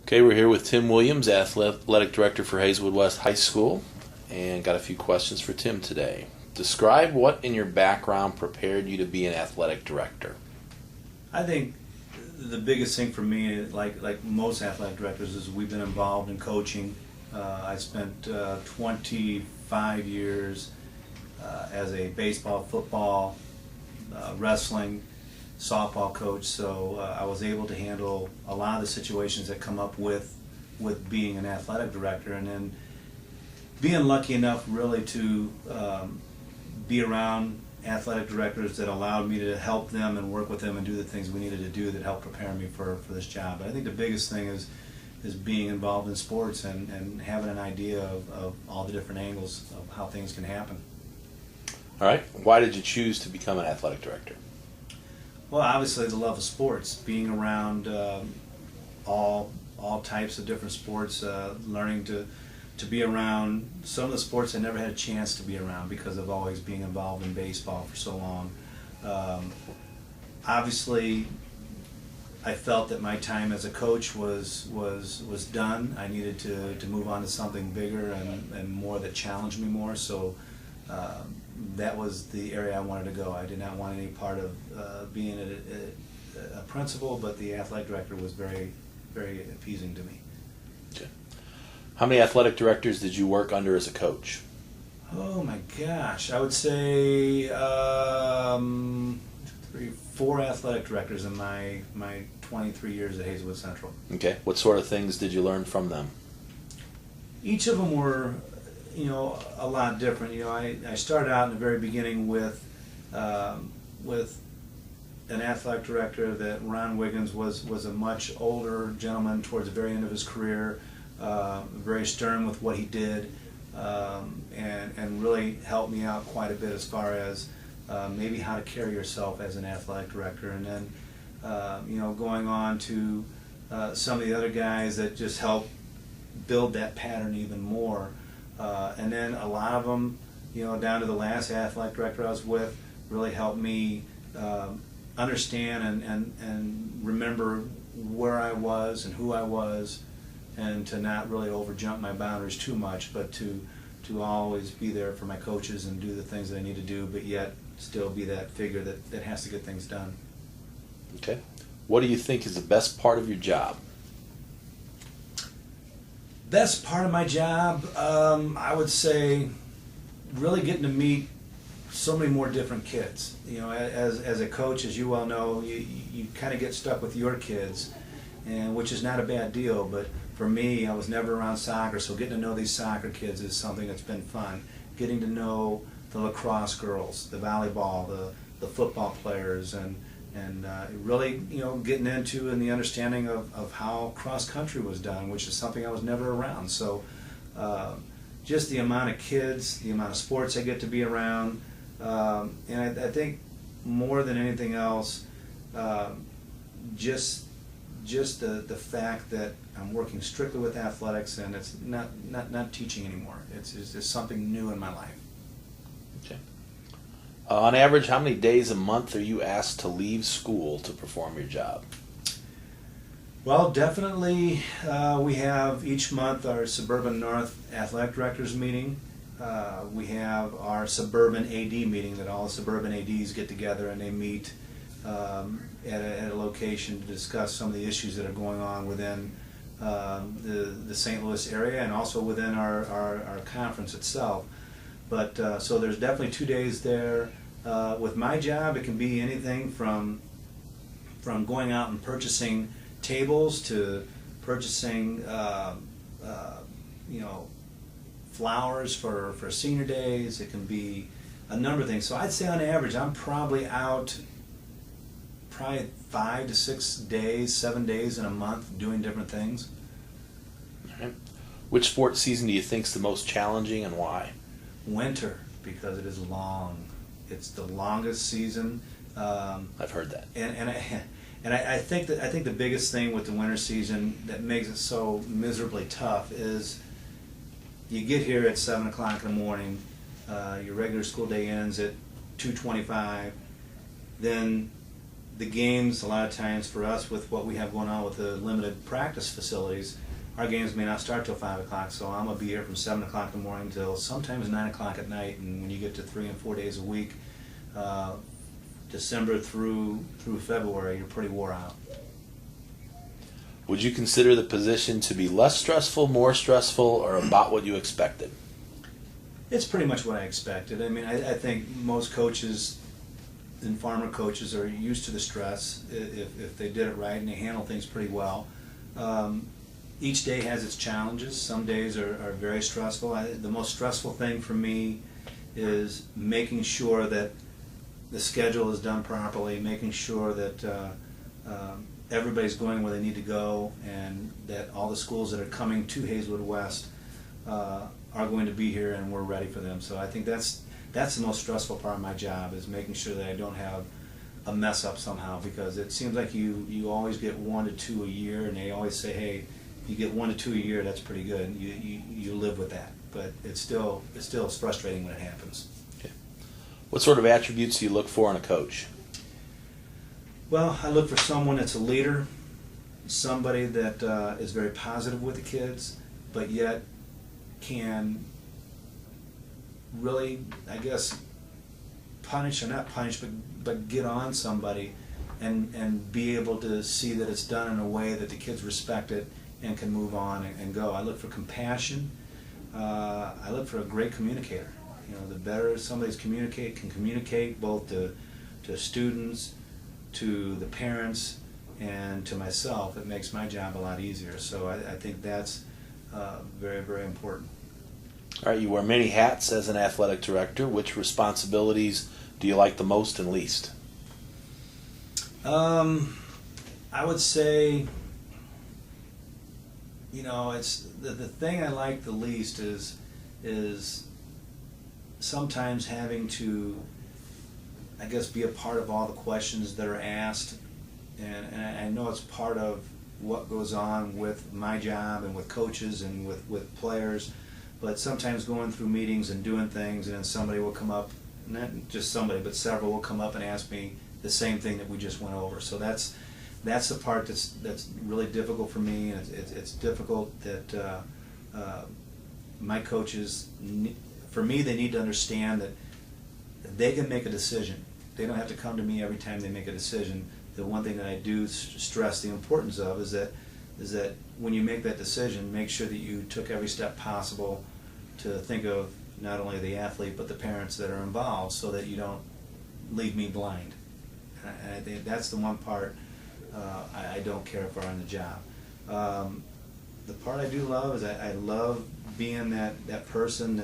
Okay, we're here with Tim Williams, Athletic Director for Hazelwood West High School, and got a few questions for Tim today. Describe what in your background prepared you to be an athletic director. I think the biggest thing for me, like most athletic directors, is we've been involved in coaching. I spent 25 years as a baseball, football, wrestling, softball coach, so I was able to handle a lot of the situations that come up with being an athletic director, and then being lucky enough really to be around athletic directors that allowed me to help them and work with them and do the things we needed to do that helped prepare me for this job. But I think the biggest thing is being involved in sports and having an idea of all the different angles of how things can happen. All right, why did you choose to become an athletic director? Well, obviously the love of sports, being around all types of different sports, learning to be around some of the sports I never had a chance to be around because of always being involved in baseball for so long. Obviously, I felt that my time as a coach was done. I needed to move on to something bigger and more that challenged me more. So that was the area I wanted to go. I did not want any part of being a principal, but the athletic director was very, very appeasing to me. Okay. How many athletic directors did you work under as a coach? Oh my gosh, I would say 4 athletic directors in my 23 years at Hazelwood Central. Okay. What sort of things did you learn from them? Each of them were, a lot different. I started out in the very beginning with an athletic director that Ron Wiggins was a much older gentleman towards the very end of his career, very stern with what he did, and really helped me out quite a bit as far as maybe how to carry yourself as an athletic director. And then going on to some of the other guys that just helped build that pattern even more. And then a lot of them, down to the last athletic director I was with, really helped me understand and remember where I was and who I was, and to not really overjump my boundaries too much, but to always be there for my coaches and do the things that I need to do, but yet still be that figure that has to get things done. Okay. What do you think is the best part of your job? Best part of my job, I would say really getting to meet so many more different kids. As a coach, as you well know, you kind of get stuck with your kids, and which is not a bad deal, but for me, I was never around soccer, so getting to know these soccer kids is something that's been fun. Getting to know the lacrosse girls, the volleyball, the football players, and really getting into and the understanding of how cross country was done, which is something I was never around. So just the amount of kids, the amount of sports I get to be around, and I think more than anything else, just the fact that I'm working strictly with athletics, and it's not teaching anymore. It's just something new in my life. Okay. On average, how many days a month are you asked to leave school to perform your job? Well, definitely we have each month our Suburban North Athletic Directors meeting. We have our Suburban AD meeting that all the Suburban ADs get together and they meet at a location to discuss some of the issues that are going on within the St. Louis area and also within our conference itself. But so there's definitely 2 days there. With my job, it can be anything from going out and purchasing tables to purchasing flowers for senior days. It can be a number of things. So I'd say on average I'm probably out 5 to 6 days, 7 days in a month doing different things. All right. Which sports season do you think is the most challenging and why? Winter, because it is long. It's the longest season. I've heard that. And I think the biggest thing with the winter season that makes it so miserably tough is you get here at 7 o'clock in the morning, your regular school day ends at 2:25, then the games, a lot of times for us with what we have going on with the limited practice facilities, our games may not start till 5 o'clock, so I'm going to be here from 7 o'clock in the morning till sometimes 9 o'clock at night, and when you get to 3 and 4 days a week, December through February, you're pretty wore out. Would you consider the position to be less stressful, more stressful, or about what you expected? It's pretty much what I expected. I mean, I think most coaches and farmer coaches are used to the stress if they did it right and they handle things pretty well. Each day has its challenges. Some days are very stressful. The most stressful thing for me is making sure that the schedule is done properly, making sure that everybody's going where they need to go, and that all the schools that are coming to Hazelwood West are going to be here and we're ready for them. So I think that's the most stressful part of my job, is making sure that I don't have a mess up somehow, because it seems like you always get 1 to 2 a year, and they always say, hey, if you get 1 to 2 a year, that's pretty good. You live with that, but it's still frustrating when it happens. Okay. What sort of attributes do you look for in a coach? Well, I look for someone that's a leader, somebody that is very positive with the kids, but yet can really, I guess, punish, or not punish, but get on somebody and be able to see that it's done in a way that the kids respect it and can move on and go. I look for compassion. I look for a great communicator. You know, the better somebody's can communicate both to students, to the parents, and to myself, it makes my job a lot easier. So I think that's very, very important. All right, you wear many hats as an athletic director. Which responsibilities do you like the most and least? I would say, you know, it's the thing I like the least is sometimes having to, I guess, be a part of all the questions that are asked, and I know it's part of what goes on with my job and with coaches and with players, but sometimes going through meetings and doing things, and then somebody will come up, not just somebody, but several will come up and ask me the same thing that we just went over. So that's the part that's really difficult for me, and it's difficult that my coaches, for me, they need to understand that they can make a decision. They don't have to come to me every time they make a decision. The one thing that I do stress the importance of is that when you make that decision, make sure that you took every step possible to think of not only the athlete but the parents that are involved, so that you don't leave me blind. And I think that's the one part I don't care for on the job. The part I do love is I love being that person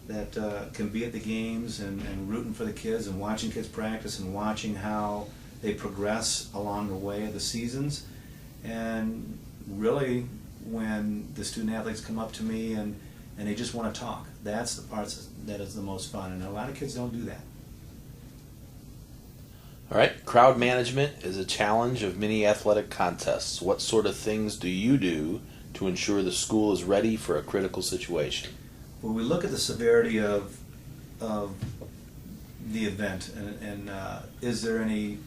that can be at the games and rooting for the kids and watching kids practice and watching how they progress along the way of the seasons. And really, when the student athletes come up to me and they just want to talk, that's the part that is the most fun, and a lot of kids don't do that. All right, crowd management is a challenge of many athletic contests. What sort of things do you do to ensure the school is ready for a critical situation? When we look at the severity of the event, and is there any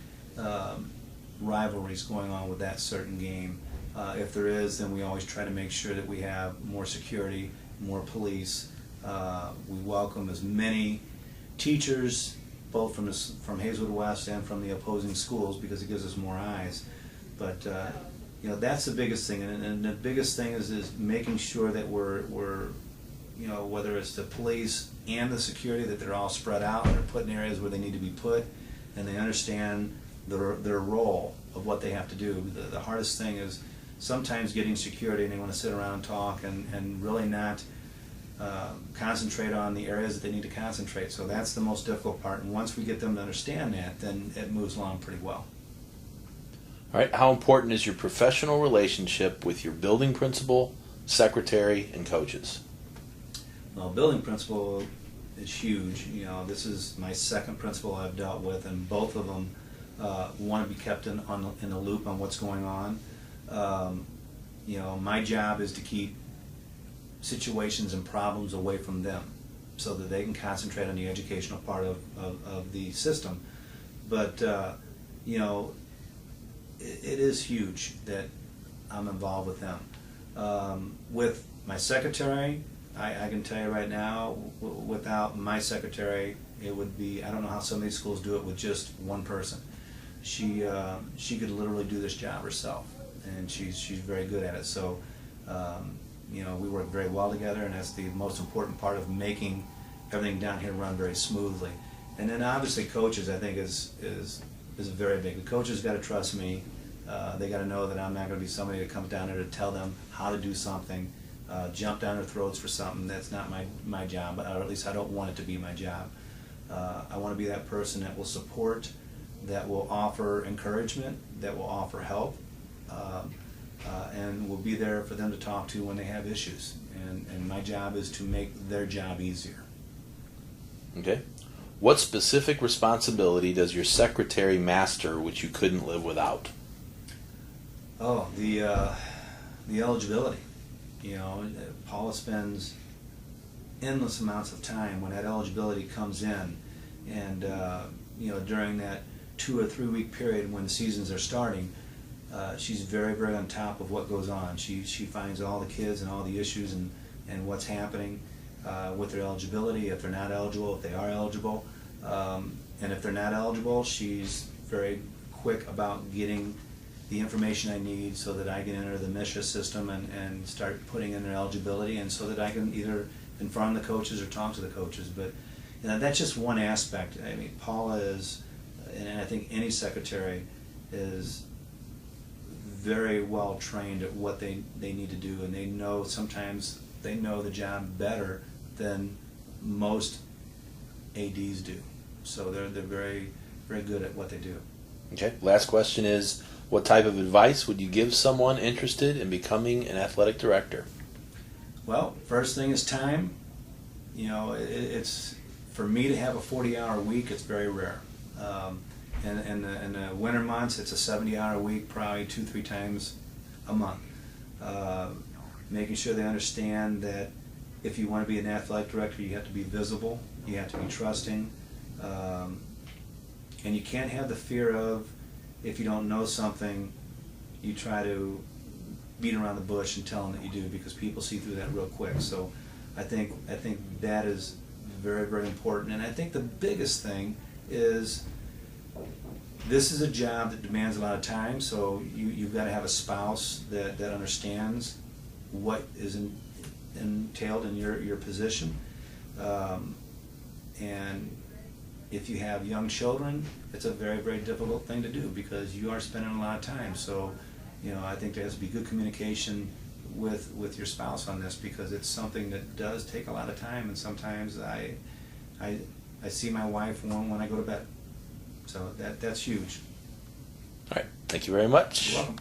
rivalries going on with that certain game? If there is, then we always try to make sure that we have more security, more police. We welcome as many teachers, both from Hazelwood West and from the opposing schools, because it gives us more eyes. But you know, that's the biggest thing, and the biggest thing is making sure that we're you know, whether it's the police and the security, that they're all spread out and they're put in areas where they need to be put, and they understand their role of what they have to do. The hardest thing is sometimes getting security, and they want to sit around and talk and really not concentrate on the areas that they need to concentrate. So that's the most difficult part, and once we get them to understand that, then it moves along pretty well. All right, how important is your professional relationship with your building principal, secretary, and coaches? Well, building principal is huge. You know, this is my second principal I've dealt with, and both of them want to be kept in the loop on what's going on. You know, my job is to keep situations and problems away from them, so that they can concentrate on the educational part of the system. But you know, it is huge that I'm involved with them. With my secretary, I can tell you right now, without my secretary, it would be, I don't know how some of these schools do it with just one person. She could literally do this job herself, and she's very good at it. So, you know, we work very well together, and that's the most important part of making everything down here run very smoothly. And then obviously coaches, I think, is very big. The coaches got to trust me. They got to know that I'm not going to be somebody that comes down there to tell them how to do something, jump down their throats for something. That's not my job, or at least I don't want it to be my job. I want to be that person that will support, that will offer encouragement, that will offer help, and will be there for them to talk to when they have issues. And my job is to make their job easier. Okay. What specific responsibility does your secretary master which you couldn't live without? Oh, the eligibility. You know, Paula spends endless amounts of time when that eligibility comes in, and you know, during that 2 or 3 week period when the seasons are starting, she's very, very on top of what goes on. She finds all the kids and all the issues and what's happening with their eligibility, if they're not eligible, if they are eligible, and if they're not eligible, she's very quick about getting the information I need so that I can enter the MSHA system and start putting in their eligibility, and so that I can either inform the coaches or talk to the coaches. But you know, that's just one aspect. I mean, Paula is, and I think any secretary is very well trained at what they need to do, and they know, sometimes they know the job better than most ADs do. So they're very, very good at what they do. Okay. Last question is, what type of advice would you give someone interested in becoming an athletic director? Well, first thing is time. You know, it's for me to have a 40-hour week, it's very rare. In the winter months, it's a 70-hour week, probably 2-3 times a month. Making sure they understand that if you want to be an athletic director, you have to be visible, you have to be trusting, and you can't have the fear of, if you don't know something, you try to beat around the bush and tell them that you do, because people see through that real quick. So I think that is very, very important. And I think the biggest thing is, this is a job that demands a lot of time, so you've got to have a spouse that understands what is entailed in your position. And if you have young children, it's a very, very difficult thing to do, because you are spending a lot of time. So, you know, I think there has to be good communication with your spouse on this, because it's something that does take a lot of time, and sometimes I see my wife when I go to bed. So that's huge. All right. Thank you very much. You're welcome.